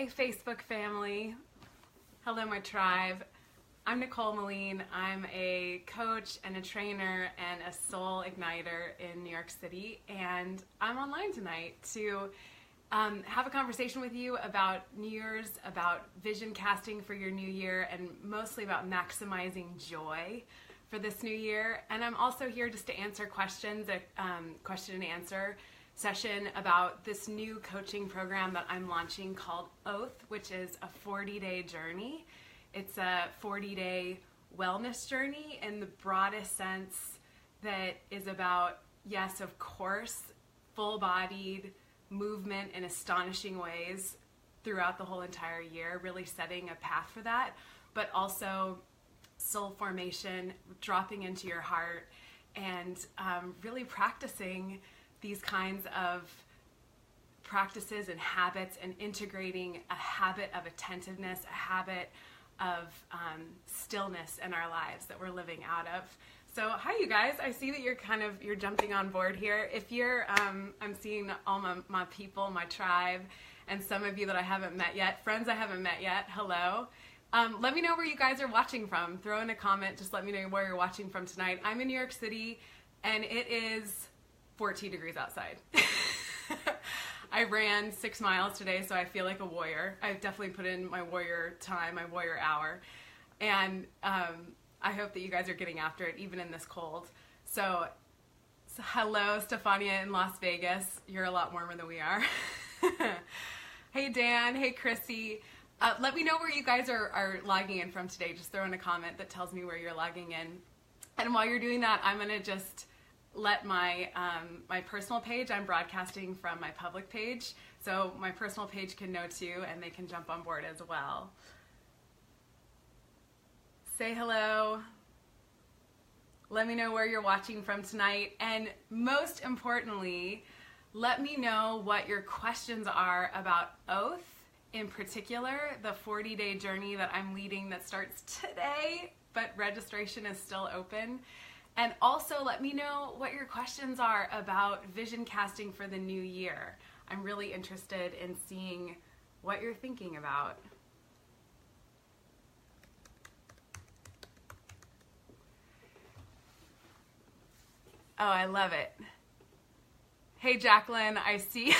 Hey Facebook family. Hello my tribe. I'm Nicole Moline. I'm a coach and a trainer and a soul igniter in New York City, and I'm online tonight to have a conversation with you about New Year's, about vision casting for your new year, and mostly about maximizing joy for this new year. And I'm also here just to answer questions, a question and answer session about this new coaching program that I'm launching called Oath, which is a 40-day journey. It's a 40-day wellness journey in the broadest sense that is about, yes, of course, full-bodied movement in astonishing ways throughout the whole entire year, really setting a path for that, but also soul formation, dropping into your heart, and really practicing these kinds of practices and habits and integrating a habit of attentiveness, a habit of stillness in our lives that we're living out of. So hi you guys, I see that you're jumping on board here. If you're, I'm seeing all my people, my tribe, and some of you that I haven't met yet, friends I haven't met yet, hello. Let me know where you guys are watching from. Throw in a comment, just let me know where you're watching from tonight. I'm in New York City and it is 14 degrees outside. I ran 6 miles today, so I feel like a warrior. I've definitely put in my warrior time, my warrior hour. And I hope that you guys are getting after it, even in this cold. So hello, Stefania in Las Vegas. You're a lot warmer than we are. Hey, Dan. Hey, Chrissy. Let me know where you guys are logging in from today. Just throw in a comment that tells me where you're logging in. And while you're doing that, I'm going to just let my personal page, I'm broadcasting from my public page, so my personal page can know too, and they can jump on board as well. Say hello. Let me know where you're watching from tonight, and most importantly, let me know what your questions are about Oath, in particular, the 40-day journey that I'm leading that starts today, but registration is still open. And also let me know what your questions are about vision casting for the new year. I'm really interested in seeing what you're thinking about. Oh, I love it. Hey, Jacqueline, I see.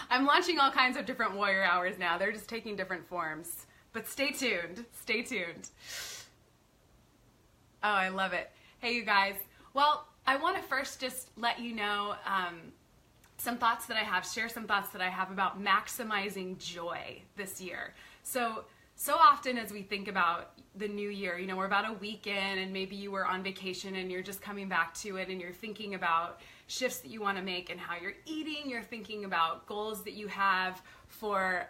I'm launching all kinds of different warrior hours now. They're just taking different forms. But stay tuned. Stay tuned. Oh, I love it. Hey you guys, well, I want to first just let you know some thoughts that I have, share some thoughts that I have about maximizing joy this year. So often as we think about the new year, you know, we're about a week in and maybe you were on vacation and you're just coming back to it and you're thinking about shifts that you want to make and how you're eating, you're thinking about goals that you have for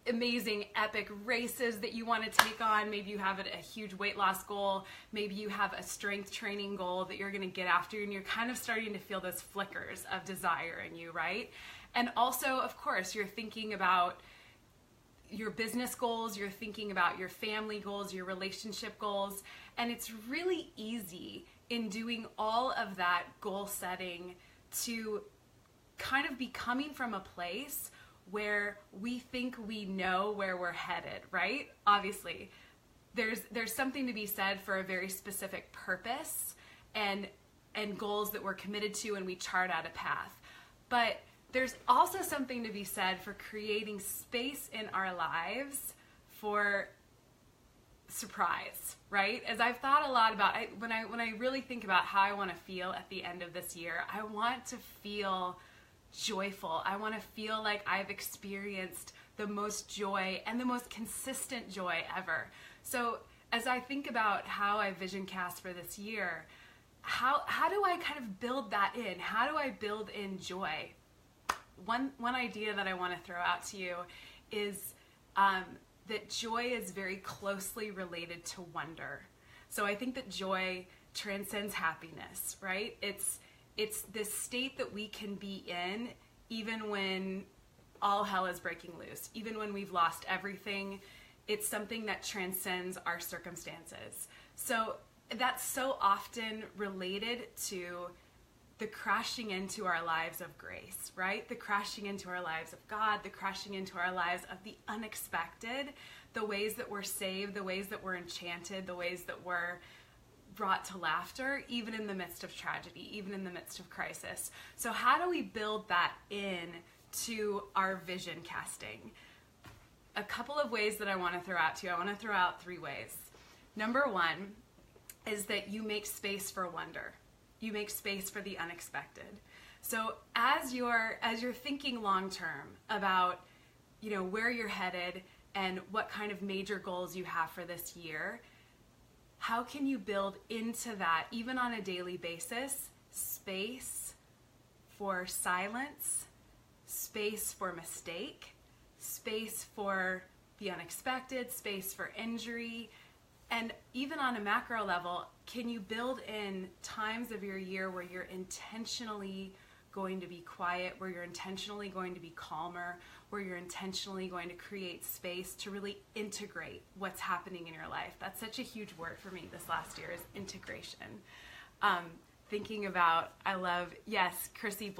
amazing epic races that you want to take on. Maybe you have a huge weight loss goal. Maybe you have a strength training goal that you're going to get after, and you're kind of starting to feel those flickers of desire in you, right? And also, of course, you're thinking about your business goals, you're thinking about your family goals, your relationship goals, and it's really easy in doing all of that goal setting to kind of be coming from a place where we think we know where we're headed, right? Obviously, there's something to be said for a very specific purpose and goals that we're committed to, and we chart out a path. But there's also something to be said for creating space in our lives for surprise, right? As I've thought a lot about, when I really think about how I want to feel at the end of this year, I want to feel joyful. I want to feel like I've experienced the most joy and the most consistent joy ever. So as I think about how I vision cast for this year, how do I kind of build that in? How do I build in joy? One idea that I want to throw out to you is that joy is very closely related to wonder. So I think that joy transcends happiness, right? It's this state that we can be in even when all hell is breaking loose, even when we've lost everything. It's something that transcends our circumstances. So that's so often related to the crashing into our lives of grace, right? The crashing into our lives of God, the crashing into our lives of the unexpected, the ways that we're saved, the ways that we're enchanted, the ways that we're brought to laughter, even in the midst of tragedy, even in the midst of crisis. So how do we build that in to our vision casting? A couple of ways that I want to throw out to you. I want to throw out 3 ways. Number 1 is that you make space for wonder. You make space for the unexpected. So as you're thinking long term about, where you're headed and what kind of major goals you have for this year, how can you build into that, even on a daily basis, space for silence, space for mistake, space for the unexpected, space for injury, and even on a macro level, can you build in times of your year where you're intentionally going to be quiet, where you're intentionally going to be calmer, where you're intentionally going to create space to really integrate what's happening in your life? That's such a huge word for me this last year, is integration. Thinking about, I love Chrissy's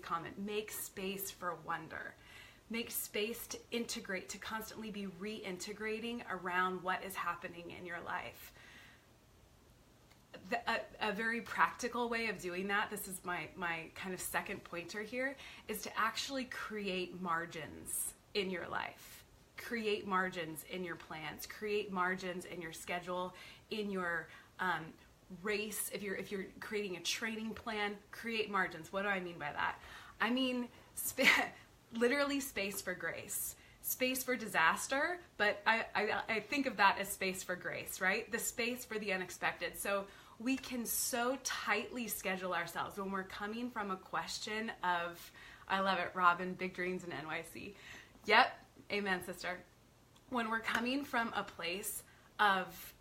comment, make space for wonder. Make space to integrate, to constantly be reintegrating around what is happening in your life. A very practical way of doing that, this is my kind of second pointer here, is to actually create margins in your life. Create margins in your plans. Create margins in your schedule, in your race. If you're creating a training plan, create margins. What do I mean by that? I mean literally space for grace. Space for disaster, but I think of that as space for grace, right? The space for the unexpected. So we can so tightly schedule ourselves when we're coming from a question of, I love it, Robin, big dreams in NYC. Yep, amen, sister. When we're coming from a place of,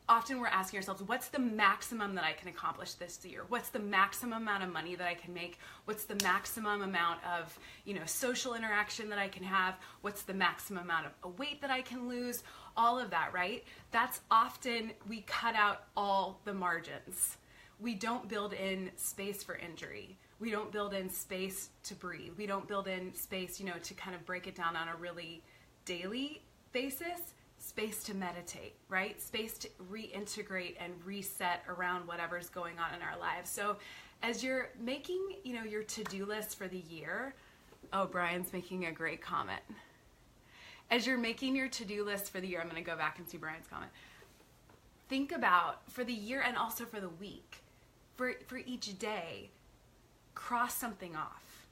often we're asking ourselves, what's the maximum that I can accomplish this year? What's the maximum amount of money that I can make? What's the maximum amount of, social interaction that I can have? What's the maximum amount of weight that I can lose? All of that, right? That's often, we cut out all the margins. We don't build in space for injury. We don't build in space to breathe. We don't build in space, to kind of break it down on a really daily basis. Space to meditate, right? Space to reintegrate and reset around whatever's going on in our lives. So as you're making, your to-do list for the year, oh, Brian's making a great comment. As you're making your to-do list for the year, I'm going to go back and see Brian's comment. Think about, for the year and also for the week, for each day, cross something off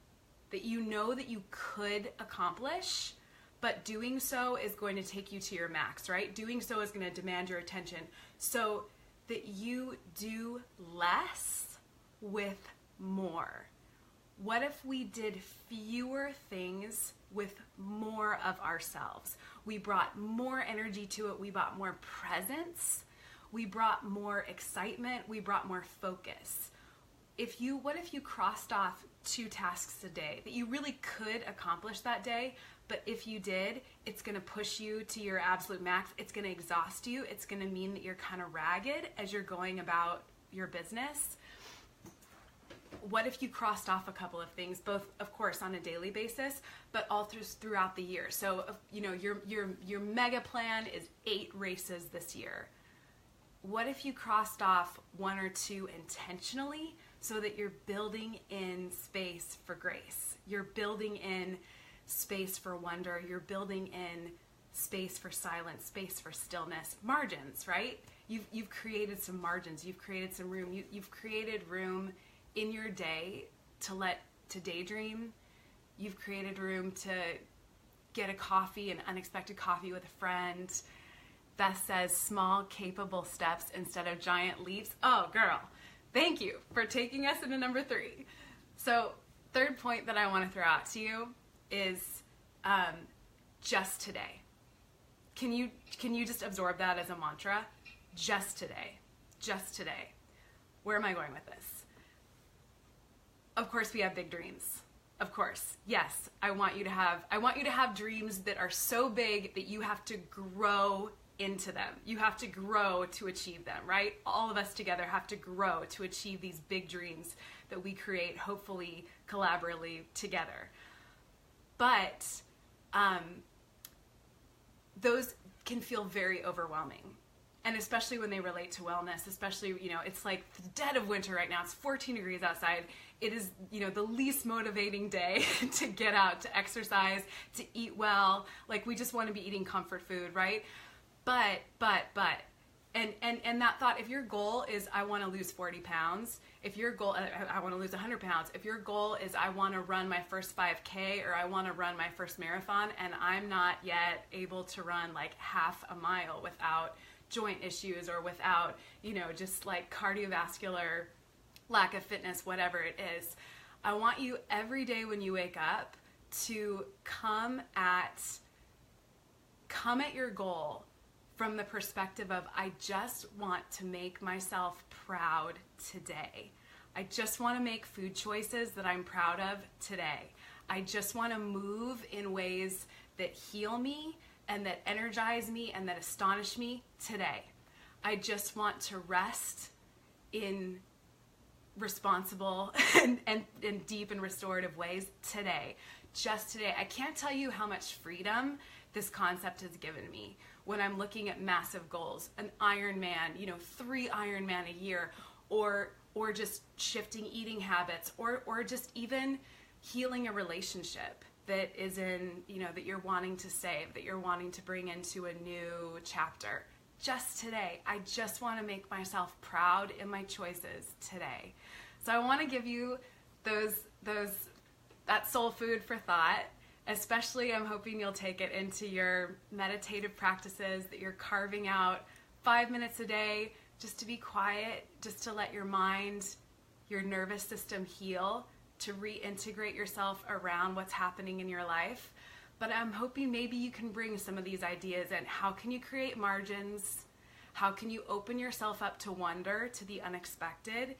that you know that you could accomplish, but doing so is going to take you to your max, right? Doing so is going to demand your attention, so that you do less with more. What if we did fewer things with more of ourselves? We brought more energy to it. We brought more presence. We brought more excitement. We brought more focus. What if you crossed off 2 tasks a day that you really could accomplish that day, but if you did, it's going to push you to your absolute max. It's going to exhaust you. It's going to mean that you're kind of ragged as you're going about your business. What if you crossed off a couple of things, both, of course, on a daily basis, but all throughout the year? So, your mega plan is 8 races this year. What if you crossed off 1 or 2 intentionally, so that you're building in space for grace? You're building in space for wonder. You're building in space for silence, space for stillness. Margins, right? You've created some margins. You've created some room. You've created room in your day to daydream. You've created room to get a coffee, an unexpected coffee with a friend. Beth says small, capable steps instead of giant leaps. Oh, girl, thank you for taking us into number 3. So, third point that I want to throw out to you is just today. Can you just absorb that as a mantra? Just today. Just today. Where am I going with this? Of course, we have big dreams. Of course. Yes, I want you to have dreams that are so big that you have to grow into them. You have to grow to achieve them, right? All of us together have to grow to achieve these big dreams that we create, hopefully collaboratively together. But those can feel very overwhelming. And especially when they relate to wellness, especially, it's like the dead of winter right now. It's 14 degrees outside. It is, the least motivating day to get out, to exercise, to eat well. Like, we just want to be eating comfort food, right? But, and that thought, if your goal is, I want to lose 40 pounds, if your goal, I want to lose 100 pounds, if your goal is, I want to run my first 5K or I want to run my first marathon, and I'm not yet able to run like half a mile without joint issues or without, just like cardiovascular lack of fitness, whatever it is, I want you every day when you wake up to come at your goal from the perspective of, I just want to make myself proud today. I just want to make food choices that I'm proud of today. I just want to move in ways that heal me and that energize me and that astonish me today. I just want to rest in responsible and deep and restorative ways today. Just today. I can't tell you how much freedom this concept has given me when I'm looking at massive goals, an Ironman, 3 Ironman a year, or just shifting eating habits, or just even healing a relationship that is in, that you're wanting to save, that you're wanting to bring into a new chapter. Just today, I just want to make myself proud in my choices today. So I want to give you that soul food for thought. Especially, I'm hoping you'll take it into your meditative practices, that you're carving out 5 minutes a day just to be quiet, just to let your mind, your nervous system heal, to reintegrate yourself around what's happening in your life. But I'm hoping maybe you can bring some of these ideas in. How can you create margins? How can you open yourself up to wonder, to the unexpected?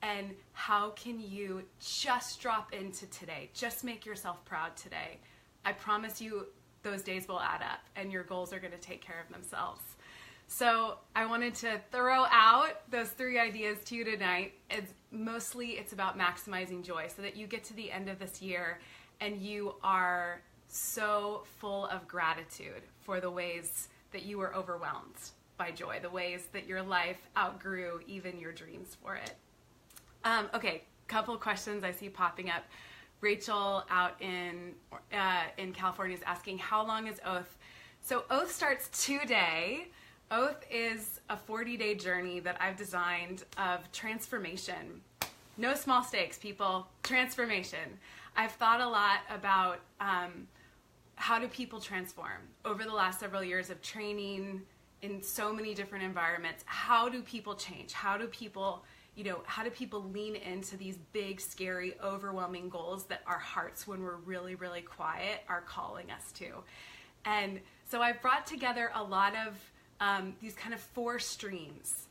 And how can you just drop into today? Just make yourself proud today. I promise you those days will add up and your goals are going to take care of themselves. So I wanted to throw out those 3 ideas to you tonight. It's about maximizing joy so that you get to the end of this year and you are so full of gratitude for the ways that you were overwhelmed by joy, the ways that your life outgrew even your dreams for it. Okay, couple questions I see popping up. Rachel out in California is asking, how long is Oath? So Oath starts today. Oath is a 40-day journey that I've designed of transformation. No small stakes, people. Transformation. I've thought a lot about how do people transform over the last several years of training in so many different environments. How do people change? How do people lean into these big, scary, overwhelming goals that our hearts, when we're really, really quiet, are calling us to? And so I've brought together a lot of these kind of 4 streams,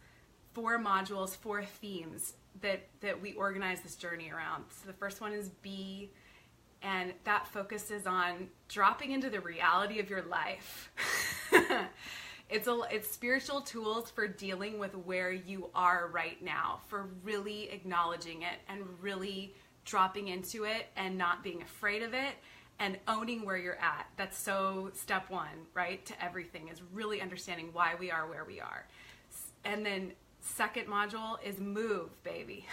4 modules, 4 themes that we organize this journey around. So the first one is Be, and that focuses on dropping into the reality of your life. It's spiritual tools for dealing with where you are right now, for really acknowledging it and really dropping into it and not being afraid of it and owning where you're at. That's so step 1, right, to everything, is really understanding why we are where we are. And then second module is Move, baby.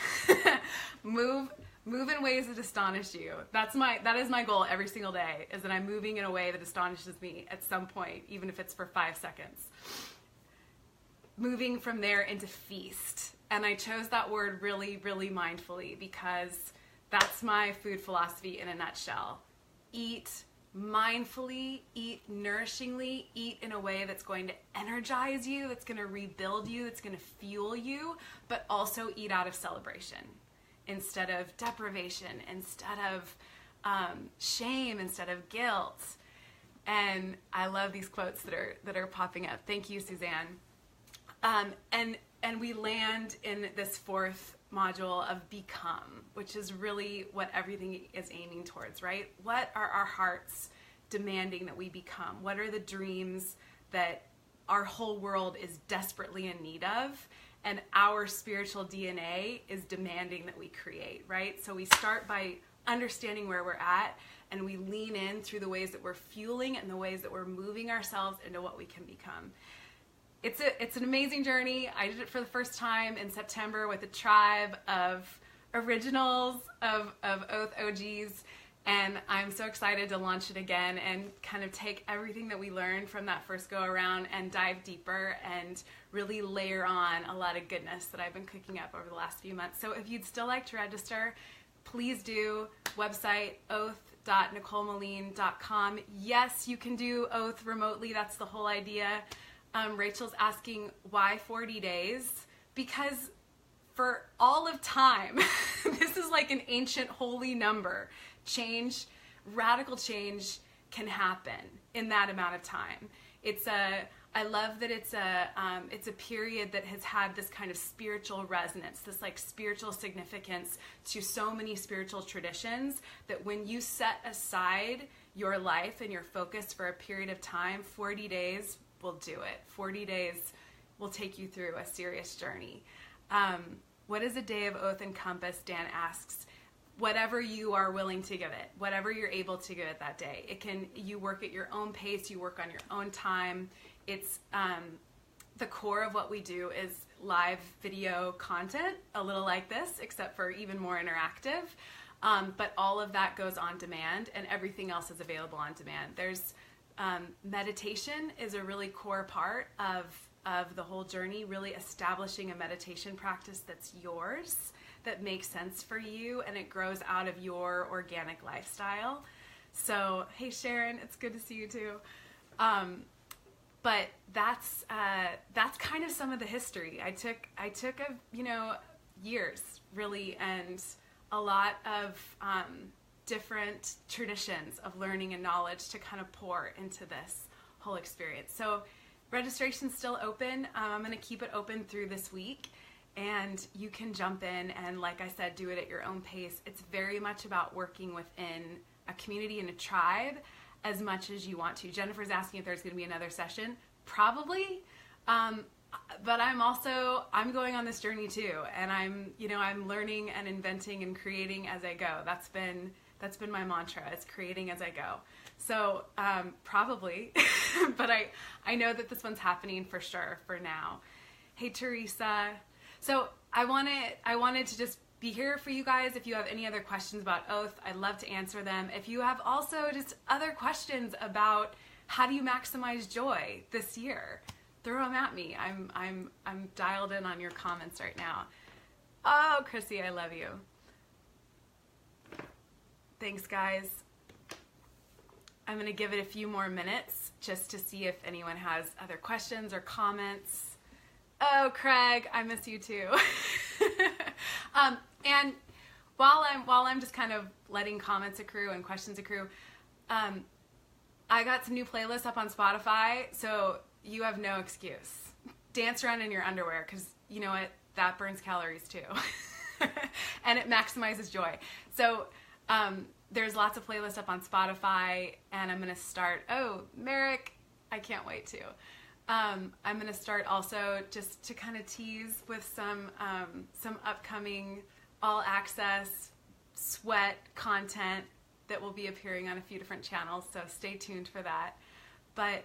Move in ways that astonish you. That is my goal every single day, is that I'm moving in a way that astonishes me at some point, even if it's for 5 seconds. Moving from there into Feast. And I chose that word really, really mindfully because that's my food philosophy in a nutshell. Eat mindfully, eat nourishingly, eat in a way that's going to energize you, that's going to rebuild you, that's going to fuel you, but also eat out of celebration instead of deprivation, instead of shame, instead of guilt. And I love these quotes that are popping up. Thank you, Suzanne. And we land in this 4th module of Become, which is really what everything is aiming towards, right? What are our hearts demanding that we become? What are the dreams that our whole world is desperately in need of, and our spiritual DNA is demanding that we create, right? So we start by understanding where we're at, and we lean in through the ways that we're fueling and the ways that we're moving ourselves into what we can become. It's an amazing journey. I did it for the first time in September with a tribe of originals, of Oath OGs, and I'm so excited to launch it again and kind of take everything that we learned from that first go around and dive deeper and really layer on a lot of goodness that I've been cooking up over the last few months. So if you'd still like to register, please do. Website oath.nicolemoline.com. Yes, you can do Oath remotely. That's the whole idea. Rachel's asking why 40 days? Because for all of time, this is like an ancient holy number. Radical change can happen in that amount of time. I love that it's a period that has had this kind of spiritual resonance, this like spiritual significance to so many spiritual traditions, that when you set aside your life and your focus for a period of time, 40 days will do it. 40 days will take you through a serious journey. What does a day of Oath encompass? Dan asks. Whatever you are willing to give it, whatever you're able to give it that day. You work at your own pace, you work on your own time. It's the core of what we do is live video content, a little like this, except for even more interactive. But all of that goes on demand, and everything else is available on demand. There's meditation is a really core part of the whole journey, really establishing a meditation practice that's yours, that makes sense for you, and it grows out of your organic lifestyle. So, hey Sharon, it's good to see you too. But that's kind of some of the history. I took years really, and a lot of different traditions of learning and knowledge to kind of pour into this whole experience. So registration's still open. I'm going to keep it open through this week. And you can jump in and, like I said, do it at your own pace. It's very much about working within a community and a tribe as much as you want to. Jennifer's asking if there's going to be another session. Probably. But I'm going on this journey too. And I'm learning and inventing and creating as I go. That's been my mantra. It's creating as I go. So probably, but I know that this one's happening for sure for now. Hey, Teresa. So I wanted to just be here for you guys. If you have any other questions about Oath, I'd love to answer them. If you have also just other questions about how do you maximize joy this year, throw them at me. I'm dialed in on your comments right now. Oh, Chrissy, I love you. Thanks, guys. I'm going to give it a few more minutes just to see if anyone has other questions or comments. Oh, Craig, I miss you too. And while I'm just kind of letting comments accrue and questions accrue, I got some new playlists up on Spotify, so you have no excuse. Dance around in your underwear, because you know what? That burns calories too. And it maximizes joy. So there's lots of playlists up on Spotify, and I'm going to start. Oh, Merrick, I can't wait to. I'm going to start also just to kind of tease with some upcoming all-access sweat content that will be appearing on a few different channels, so stay tuned for that. But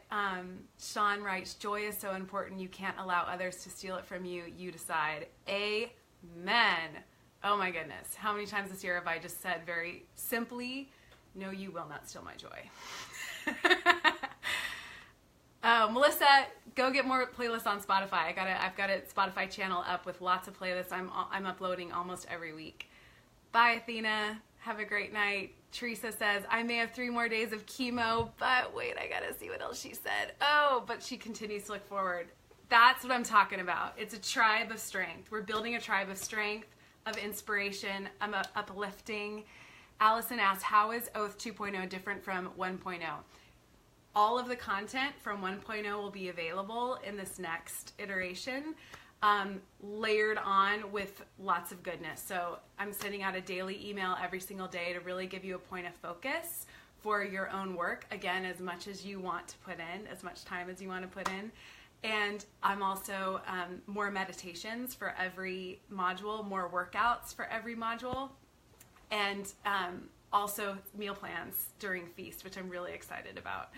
Sean writes, joy is so important, you can't allow others to steal it from you, you decide. Amen. Oh my goodness. How many times this year have I just said very simply, no, you will not steal my joy. Melissa, go get more playlists on Spotify. I've got a Spotify channel up with lots of playlists. I'm uploading almost every week. Bye, Athena. Have a great night. Teresa says, I may have 3 more days of chemo, but wait, I gotta see what else she said. Oh, but she continues to look forward. That's what I'm talking about. It's a tribe of strength. We're building a tribe of strength, of inspiration, uplifting. Allison asks, how is Oath 2.0 different from 1.0? All of the content from 1.0 will be available in this next iteration, layered on with lots of goodness. So I'm sending out a daily email every single day to really give you a point of focus for your own work. Again, as much as you want to put in, as much time as you want to put in. And I'm also more meditations for every module, more workouts for every module, and also meal plans during Feast, which I'm really excited about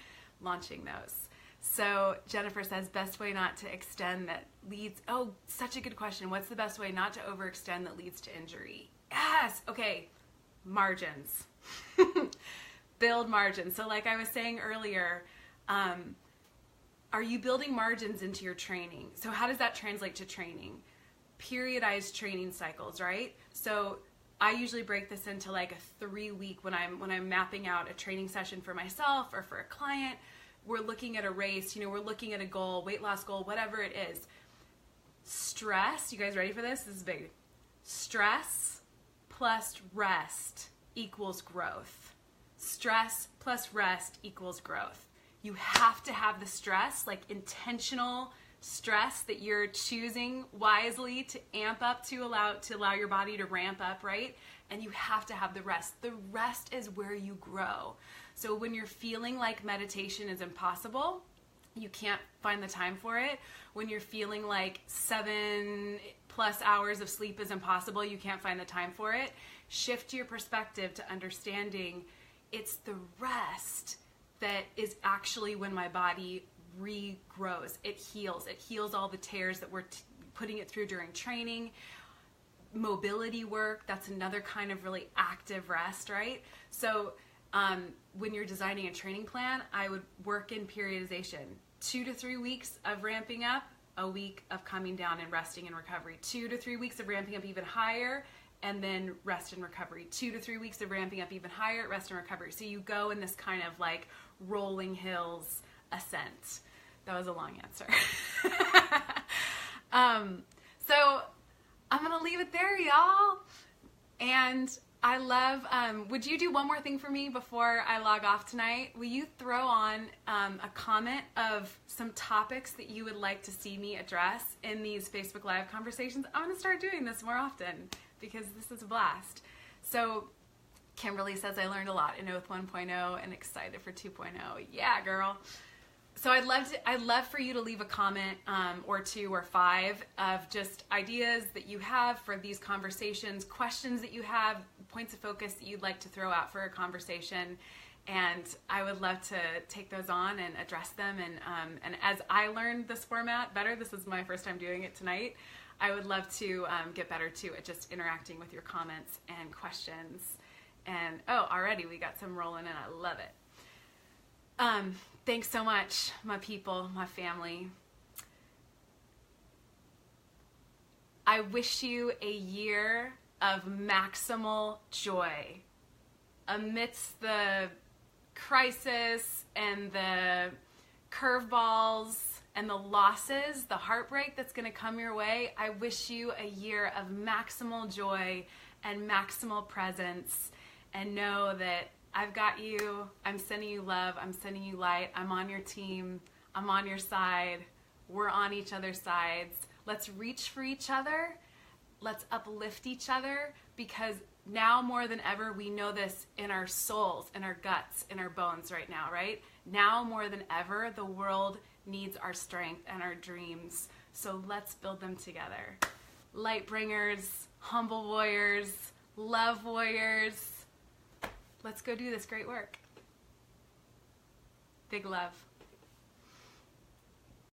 launching those. So Jennifer says, best way not to extend that leads, oh, such a good question. What's the best way not to overextend that leads to injury? Yes, okay, margins. Build margins. So like I was saying earlier, are you building margins into your training? So how does that translate to training? Periodized training cycles, right? So I usually break this into like a 3-week when I'm mapping out a training session for myself or for a client. We're looking at a race, we're looking at a goal, weight loss goal, whatever it is. Stress, you guys ready for this? This is big. Stress plus rest equals growth. Stress plus rest equals growth. You have to have the stress, like intentional stress that you're choosing wisely to amp up to allow your body to ramp up, right? And you have to have the rest. The rest is where you grow. So when you're feeling like meditation is impossible, you can't find the time for it. When you're feeling like 7+ hours of sleep is impossible, you can't find the time for it. Shift your perspective to understanding it's the rest that is actually when my body regrows. It heals. It heals all the tears that we're putting it through during training. Mobility work, that's another kind of really active rest, right? So when you're designing a training plan, I would work in periodization. 2 to 3 weeks of ramping up, a week of coming down and resting and recovery. 2 to 3 weeks of ramping up even higher, and then rest and recovery. 2 to 3 weeks of ramping up even higher, rest and recovery. So you go in this kind of like rolling hills ascent. That was a long answer. So I'm going to leave it there, y'all. And I love, would you do one more thing for me before I log off tonight? Will you throw on a comment of some topics that you would like to see me address in these Facebook Live conversations? I'm going to start doing this more often because this is a blast. So Kimberly says, I learned a lot in Oath 1.0 and excited for 2.0. Yeah, girl. So I'd love for you to leave a comment or 2 or 5 of just ideas that you have for these conversations, questions that you have, points of focus that you'd like to throw out for a conversation. And I would love to take those on and address them. And as I learned this format better, this is my first time doing it tonight, I would love to get better too at just interacting with your comments and questions. And already we got some rolling in. I love it. Thanks so much, my people, my family. I wish you a year of maximal joy amidst the crisis and the curveballs and the losses, the heartbreak that's going to come your way. I wish you a year of maximal joy and maximal presence, and know that I've got you. I'm sending you love. I'm sending you light. I'm on your team. I'm on your side. We're on each other's sides. Let's reach for each other. Let's uplift each other, because now more than ever, we know this in our souls, in our guts, in our bones right now, right? Now more than ever, the world needs our strength and our dreams. So let's build them together. Light bringers, humble warriors, love warriors. Let's go do this great work. Big love.